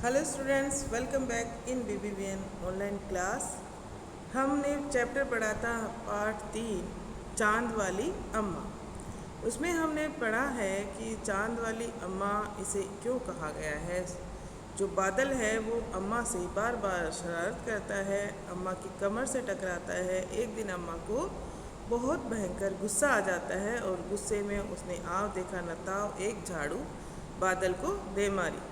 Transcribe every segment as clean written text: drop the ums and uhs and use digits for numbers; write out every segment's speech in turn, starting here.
Hello students, welcome back in BBVN online class. हमने chapter पढ़ा था पार्ट 3 चांद वाली अम्मा। उसमें हमने पढ़ा है कि चांद वाली अम्मा इसे क्यों कहा गया है। जो बादल है वो अम्मा से बार बार शरारत करता है, अम्मा की कमर से टकराता है। एक दिन अम्मा को बहुत भयंकर गुस्सा आ जाता है और गुस्से में उसने आव देखा न ताव एक झाड़ू बादल को दे मारी।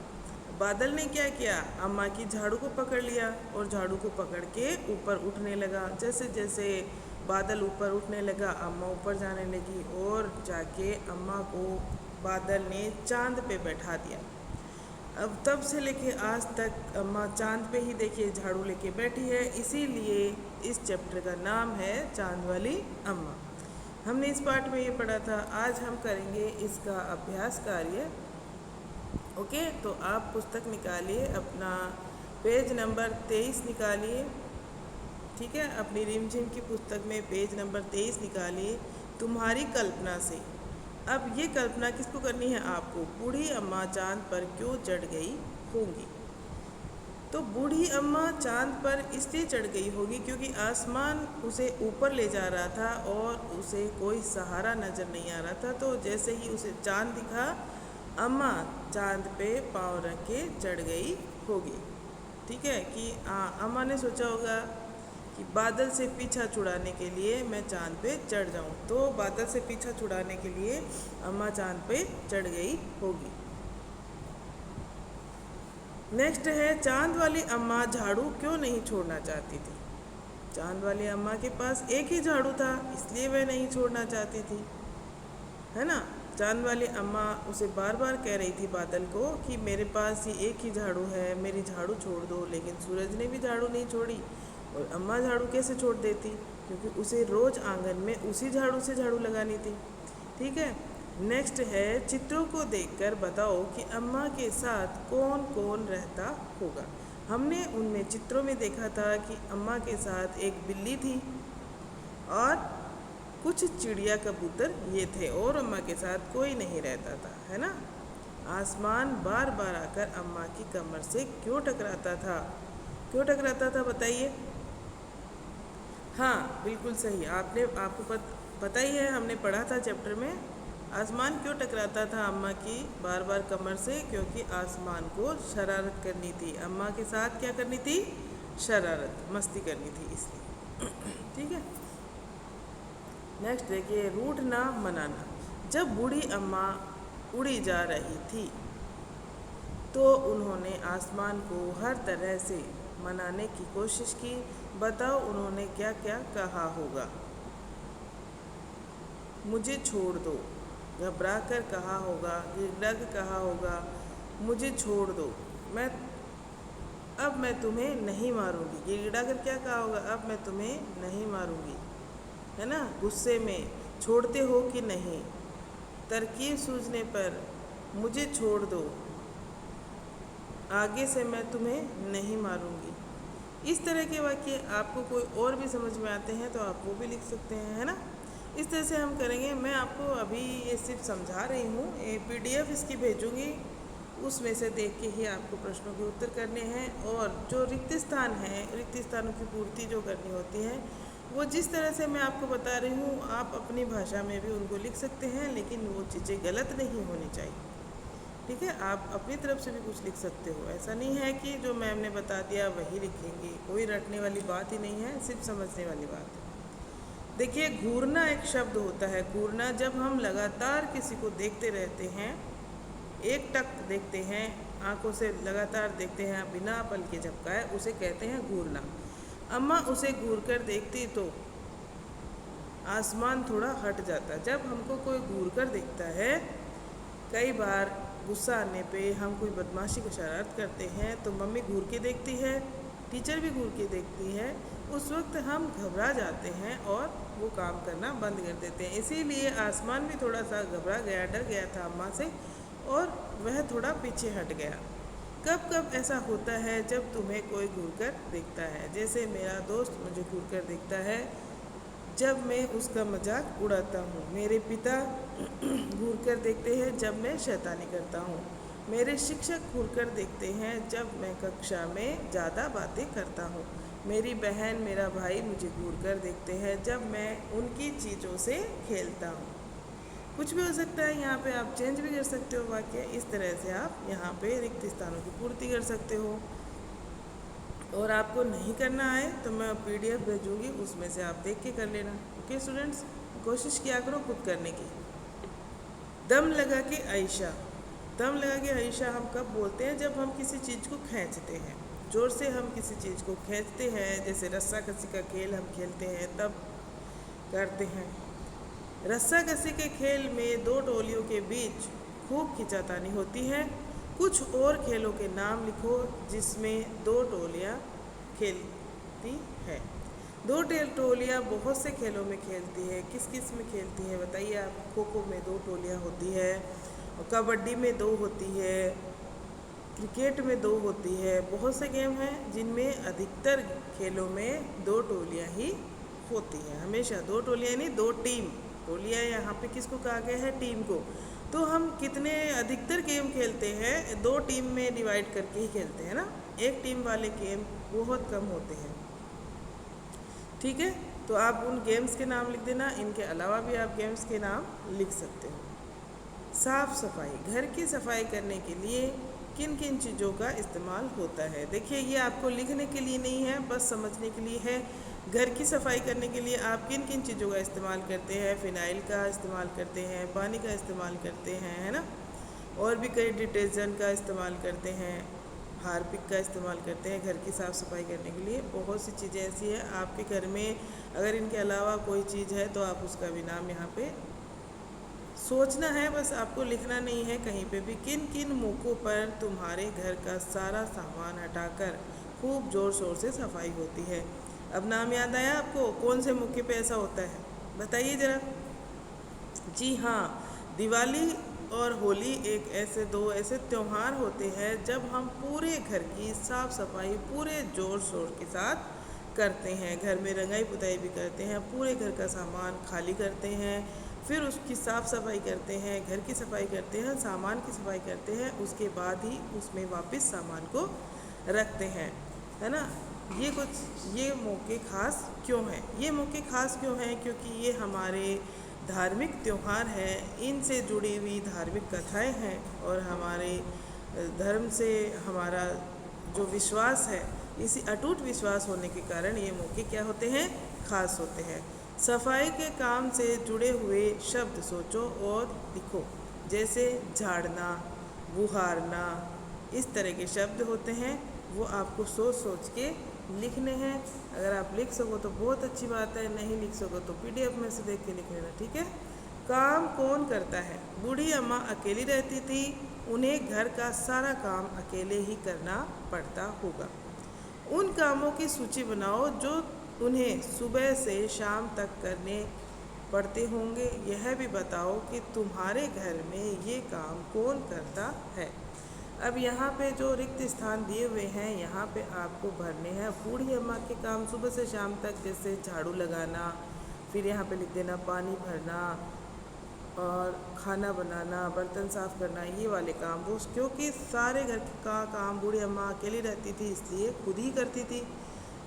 बादल ने क्या किया, अम्मा की झाड़ू को पकड़ लिया और झाड़ू को पकड़ के ऊपर उठने लगा। जैसे जैसे बादल ऊपर उठने लगा, अम्मा ऊपर जाने लगी और जाके अम्मा को बादल ने चांद पे बैठा दिया। अब तब से लेके आज तक अम्मा चांद पे ही देखिए झाड़ू लेके बैठी है, इसीलिए इस चैप्टर का नाम है चांद वाली अम्मा। हमने इस पार्ट में ये पढ़ा था। आज हम करेंगे इसका अभ्यास कार्य। ओके, तो आप पुस्तक निकालिए, अपना पेज नंबर 23 निकालिए। ठीक है, अपनी रिमझिम की पुस्तक में पेज नंबर 23 निकालिए। तुम्हारी कल्पना से। अब ये कल्पना किसको करनी है आपको, बूढ़ी अम्मा चांद पर क्यों चढ़ गई होंगी। तो बूढ़ी अम्मा चांद पर इसलिए चढ़ गई होगी क्योंकि आसमान उसे ऊपर ले जा रहा था और उसे कोई सहारा नज़र नहीं आ रहा था। तो जैसे ही उसे चांद दिखा, अम्मा चांद पे पाँव रख के चढ़ गई होगी। ठीक है कि अम्मा ने सोचा होगा कि बादल से पीछा छुड़ाने के लिए मैं चांद पे चढ़ जाऊं, तो बादल से पीछा छुड़ाने के लिए अम्मा चांद पे चढ़ गई होगी। नेक्स्ट है, चांद वाली अम्मा झाड़ू क्यों नहीं छोड़ना चाहती थी। चांद वाली अम्मा के पास एक ही झाड़ू था, इसलिए वह नहीं छोड़ना चाहती थी, है ना। चांद वाली अम्मा उसे बार बार कह रही थी बादल को कि मेरे पास ही एक ही झाड़ू है, मेरी झाड़ू छोड़ दो। लेकिन सूरज ने भी झाड़ू नहीं छोड़ी और अम्मा झाड़ू कैसे छोड़ देती, क्योंकि उसे रोज़ आंगन में उसी झाड़ू से झाड़ू लगानी थी। ठीक है, नेक्स्ट है, चित्रों को देखकर बताओ कि अम्मा के साथ कौन कौन रहता होगा। हमने उनमें चित्रों में देखा था कि अम्मा के साथ एक बिल्ली थी और कुछ चिड़िया कबूतर ये थे और अम्मा के साथ कोई नहीं रहता था, है ना। आसमान बार बार आकर अम्मा की कमर से क्यों टकराता था, क्यों टकराता था बताइए। हाँ बिल्कुल सही, आपको पता ही है, हमने पढ़ा था चैप्टर में। आसमान क्यों टकराता था अम्मा की बार बार कमर से, क्योंकि आसमान को शरारत करनी थी। अम्मा के साथ क्या करनी थी, शरारत मस्ती करनी थी, इसलिए। ठीक है, नेक्स्ट देखिए, रूठना मनाना। जब बूढ़ी अम्मा उड़ी जा रही थी तो उन्होंने आसमान को हर तरह से मनाने की कोशिश की। बताओ उन्होंने क्या क्या कहा होगा। मुझे छोड़ दो, घबरा कर कहा होगा, गिड़गिड़ा कर कहा होगा, मुझे छोड़ दो, अब मैं तुम्हें नहीं मारूंगी। गिड़गिड़ा कर क्या कहा होगा, अब मैं तुम्हें नहीं मारूंगी, है ना। गुस्से में, छोड़ते हो कि नहीं, तरकीब सूझने पर, मुझे छोड़ दो, आगे से मैं तुम्हें नहीं मारूंगी। इस तरह के वाक्य आपको कोई और भी समझ में आते हैं तो आप वो भी लिख सकते हैं, है ना। इस तरह से हम करेंगे। मैं आपको अभी ये सिर्फ समझा रही हूँ, ये PDF इसकी भेजूँगी, उसमें से देख के ही आपको प्रश्नों के उत्तर करने हैं। और जो रिक्त स्थान है, रिक्त स्थानों की पूर्ति जो करनी होती है, वो जिस तरह से मैं आपको बता रही हूँ आप अपनी भाषा में भी उनको लिख सकते हैं, लेकिन वो चीज़ें गलत नहीं होनी चाहिए। ठीक है, आप अपनी तरफ से भी कुछ लिख सकते हो। ऐसा नहीं है कि जो मैम ने बता दिया वही लिखेंगे, कोई रटने वाली बात ही नहीं है, सिर्फ समझने वाली बात है। देखिए, घूरना एक शब्द होता है। घूरना, जब हम लगातार किसी को देखते रहते हैं, एक टक देखते हैं, आंखों से लगातार देखते हैं बिना पल के झपकाए, उसे कहते हैं घूरना। अम्मा उसे घूर कर देखती तो आसमान थोड़ा हट जाता। जब हमको कोई घूर कर देखता है, कई बार गुस्सा आने पे हम कोई बदमाशी की शरारत करते हैं तो मम्मी घूर के देखती है, टीचर भी घूर के देखती है, उस वक्त हम घबरा जाते हैं और वो काम करना बंद कर देते हैं। इसीलिए आसमान भी थोड़ा सा घबरा गया, डर गया था अम्मा से और वह थोड़ा पीछे हट गया। कब कब ऐसा होता है जब तुम्हें कोई घूर कर देखता है। जैसे मेरा दोस्त मुझे घूर कर देखता है जब मैं उसका मजाक उड़ाता हूँ। मेरे पिता घूर कर देखते हैं जब मैं शैतानी करता हूँ। मेरे शिक्षक घूरकर देखते हैं जब मैं कक्षा में ज़्यादा बातें करता हूँ। मेरी बहन मेरा भाई मुझे घूरकर देखते हैं जब मैं उनकी चीज़ों से खेलता हूँ। कुछ भी हो सकता है, यहाँ पे आप चेंज भी कर सकते हो वाक्य। इस तरह से आप यहाँ पे रिक्त स्थानों की पूर्ति कर सकते हो। और आपको नहीं करना आए तो मैं PDF भेजूँगी, उसमें से आप देख के कर लेना। ओके स्टूडेंट्स, कोशिश किया करो खुद करने की। दम लगा के आयशा। दम लगा के आयशा हम कब बोलते हैं? जब हम किसी चीज़ को खींचते हैं, ज़ोर से हम किसी चीज़ को खींचते हैं। जैसे रस्सा कसी का खेल हम खेलते हैं तब करते हैं। रस्सा कसी के खेल में दो टोलियों के बीच खूब खींचातानी होती है। कुछ और खेलों के नाम लिखो जिसमें दो टोलियाँ खेलती है। दो टोलियाँ बहुत से खेलों में खेलती है। किस किस में खेलती है बताइए आप? खो खो में दो टोलियाँ होती है, और कबड्डी में दो होती है, क्रिकेट में दो होती है। बहुत से गेम हैं जिनमें अधिकतर खेलों में दो टोलियाँ ही होती हैं। हमेशा दो टोलियाँ नहीं, दो टीम। टोलियाँ यहाँ पे किसको कहा गया है? टीम को। तो हम कितने अधिकतर गेम खेलते हैं? दो टीम में डिवाइड करके ही खेलते हैं ना। एक टीम वाले गेम बहुत कम होते हैं। ठीक है, तो आप उन गेम्स के नाम लिख देना। इनके अलावा भी आप गेम्स के नाम लिख सकते हो। साफ सफाई। घर की सफाई करने के लिए किन किन चीज़ों का इस्तेमाल होता है? देखिए, ये आपको लिखने के लिए नहीं है, बस समझने के लिए है। घर की सफाई करने के लिए आप किन किन चीज़ों का इस्तेमाल करते हैं? फिनाइल का इस्तेमाल करते हैं, पानी का इस्तेमाल करते हैं, है ना। और भी कई डिटर्जेंट का इस्तेमाल करते हैं, हार्पिक का इस्तेमाल करते हैं घर की साफ़ सफाई करने के लिए। बहुत सी चीज़ें ऐसी हैं आपके घर में, अगर इनके अलावा कोई चीज़ है तो आप उसका भी नाम यहाँ पे सोचना है, बस आपको लिखना नहीं है कहीं पे भी। किन किन मौक़ों पर तुम्हारे घर का सारा सामान हटाकर खूब ज़ोर शोर से सफाई होती है? अब नाम याद आया आपको? कौन से मौके पे ऐसा होता है बताइए ज़रा। जी हाँ, दिवाली और होली दो ऐसे त्यौहार होते हैं जब हम पूरे घर की साफ़ सफाई पूरे ज़ोर शोर के साथ करते हैं। घर में रंगाई पुताई भी करते हैं, पूरे घर का सामान खाली करते हैं, फिर उसकी साफ़ सफाई करते हैं, घर की सफाई करते हैं, सामान की सफाई करते हैं, उसके बाद ही उसमें वापस सामान को रखते हैं, है ना। ये मौके ख़ास क्यों हैं? ये मौके ख़ास क्यों हैं? क्योंकि ये हमारे धार्मिक त्यौहार हैं, इनसे जुड़ी हुई धार्मिक कथाएं हैं, और हमारे धर्म से हमारा जो विश्वास है, इसी अटूट विश्वास होने के कारण ये मौके क्या होते हैं? ख़ास होते हैं। सफाई के काम से जुड़े हुए शब्द सोचो और लिखो। जैसे झाड़ना, बुहारना, इस तरह के शब्द होते हैं, वो आपको सोच सोच के लिखने हैं। अगर आप लिख सको तो बहुत अच्छी बात है, नहीं लिख सको तो PDF में से देख के लिख लेना, ठीक है। काम कौन करता है? बूढ़ी अम्मा अकेली रहती थी, उन्हें घर का सारा काम अकेले ही करना पड़ता होगा। उन कामों की सूची बनाओ जो उन्हें सुबह से शाम तक करने पड़ते होंगे। यह भी बताओ कि तुम्हारे घर में ये काम कौन करता है। अब यहाँ पे जो रिक्त स्थान दिए हुए हैं, यहाँ पे आपको भरने हैं बूढ़ी अम्मा के काम सुबह से शाम तक। जैसे झाड़ू लगाना, फिर यहाँ पे लिख देना पानी भरना, और खाना बनाना, बर्तन साफ़ करना, ये वाले काम वो, क्योंकि सारे घर का काम बूढ़ी अम्मा अकेली रहती थी इसलिए खुद ही करती थी।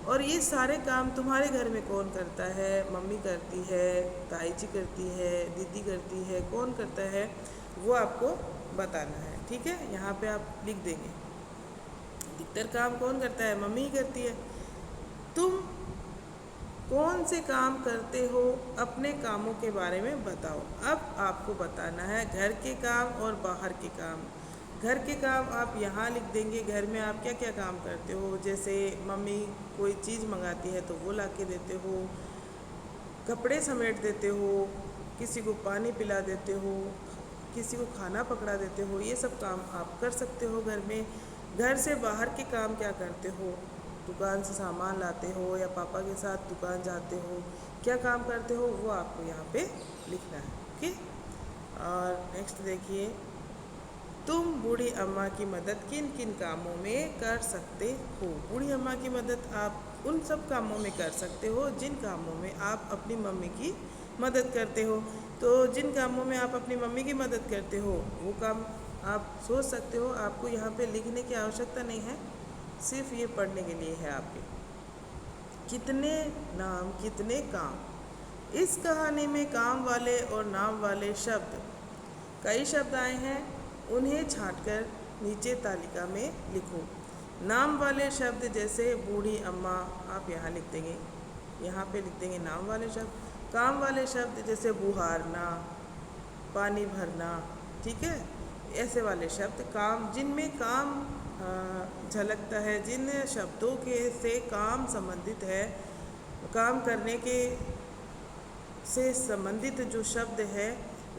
और ये सारे काम तुम्हारे घर में कौन करता है? मम्मी करती है, ताई जी करती है, दीदी करती है, कौन करता है वो आपको बताना है, ठीक है। यहाँ पे आप लिख देंगे अधिकतर काम कौन करता है? मम्मी ही करती है। तुम कौन से काम करते हो? अपने कामों के बारे में बताओ। अब आपको बताना है घर के काम और बाहर के काम। घर के काम आप यहाँ लिख देंगे, घर में आप क्या क्या काम करते हो। जैसे मम्मी कोई चीज़ मंगाती है तो वो ला के देते हो, कपड़े समेट देते हो, किसी को पानी पिला देते हो, किसी को खाना पकड़ा देते हो, ये सब काम आप कर सकते हो घर में। घर से बाहर के काम क्या करते हो? दुकान से सामान लाते हो या पापा के साथ दुकान जाते हो, क्या काम करते हो वो आपको यहाँ पे लिखना है, ओके। और नेक्स्ट देखिए, तुम बूढ़ी अम्मा की मदद किन किन कामों में कर सकते हो? बूढ़ी अम्मा की मदद आप उन सब कामों में कर सकते हो जिन कामों में आप अपनी मम्मी की मदद करते हो। तो जिन कामों में आप अपनी मम्मी की मदद करते हो वो काम आप सोच सकते हो, आपको यहाँ पे लिखने की आवश्यकता नहीं है, सिर्फ ये पढ़ने के लिए है आपके। कितने नाम कितने काम। इस कहानी में काम वाले और नाम वाले शब्द, कई शब्द आए हैं, उन्हें छांटकर नीचे तालिका में लिखो। नाम वाले शब्द जैसे बूढ़ी अम्मा, आप यहाँ लिख देंगे, यहाँ पे लिख देंगे नाम वाले शब्द। काम वाले शब्द जैसे बुहारना, पानी भरना, ठीक है, ऐसे वाले शब्द काम, जिनमें काम झलकता है, जिन शब्दों के से काम संबंधित है, काम करने के से संबंधित जो शब्द है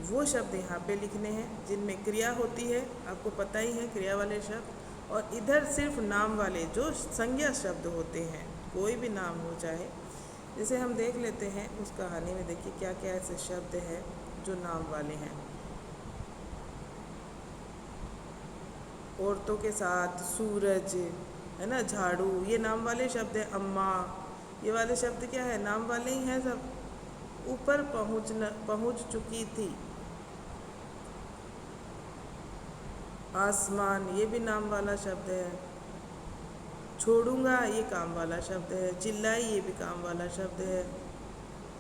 वो शब्द यहाँ पे लिखने हैं। जिनमें क्रिया होती है, आपको पता ही है क्रिया वाले शब्द, और इधर सिर्फ नाम वाले जो संज्ञा शब्द होते हैं, कोई भी नाम हो चाहे। जैसे हम देख लेते हैं उस कहानी में, देखिए क्या क्या ऐसे शब्द हैं जो नाम वाले हैं। औरतों के साथ सूरज, है ना, झाड़ू, ये नाम वाले शब्द है। अम्मा, ये वाले शब्द क्या है, नाम वाले ही हैं सब। ऊपर पहुंच चुकी थी। आसमान, ये भी नाम वाला शब्द है। छोड़ूंगा, ये काम वाला शब्द है। चिल्लाई, ये भी काम वाला शब्द है।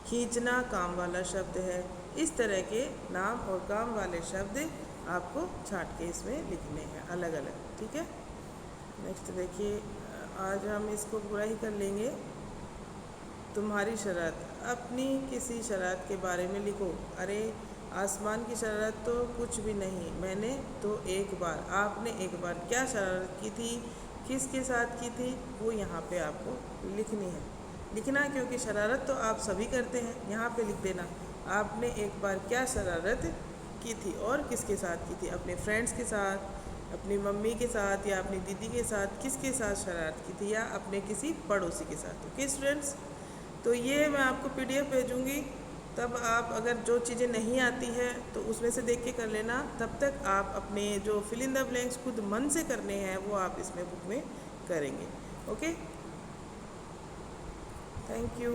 खींचना काम वाला शब्द है। इस तरह के नाम और काम वाले शब्द आपको छांट के इसमें लिखने हैं अलग अलग, ठीक है। नेक्स्ट देखिए, आज हम इसको पूरा ही कर लेंगे। तुम्हारी शरारत, अपनी किसी शरारत के बारे में लिखो। अरे आसमान की शरारत तो कुछ भी नहीं, मैंने तो एक बार, आपने एक बार क्या शरारत की थी, किसके साथ की थी, वो यहाँ पे आपको लिखनी है। लिखना, क्योंकि शरारत तो आप सभी करते हैं, यहाँ पे लिख देना आपने एक बार क्या शरारत की थी और किसके साथ की थी। अपने फ्रेंड्स के साथ, अपनी मम्मी के साथ, या अपनी दीदी के साथ, किसके साथ शरारत की थी, या अपने किसी पड़ोसी के साथ। ओके स्टूडेंट्स, तो ये मैं आपको PDF भेजूँगी, तब आप अगर जो चीज़ें नहीं आती है तो उसमें से देख के कर लेना। तब तक आप अपने जो फिल इन द ब्लैंक्स खुद मन से करने हैं वो आप इसमें बुक में करेंगे। Okay, thank you.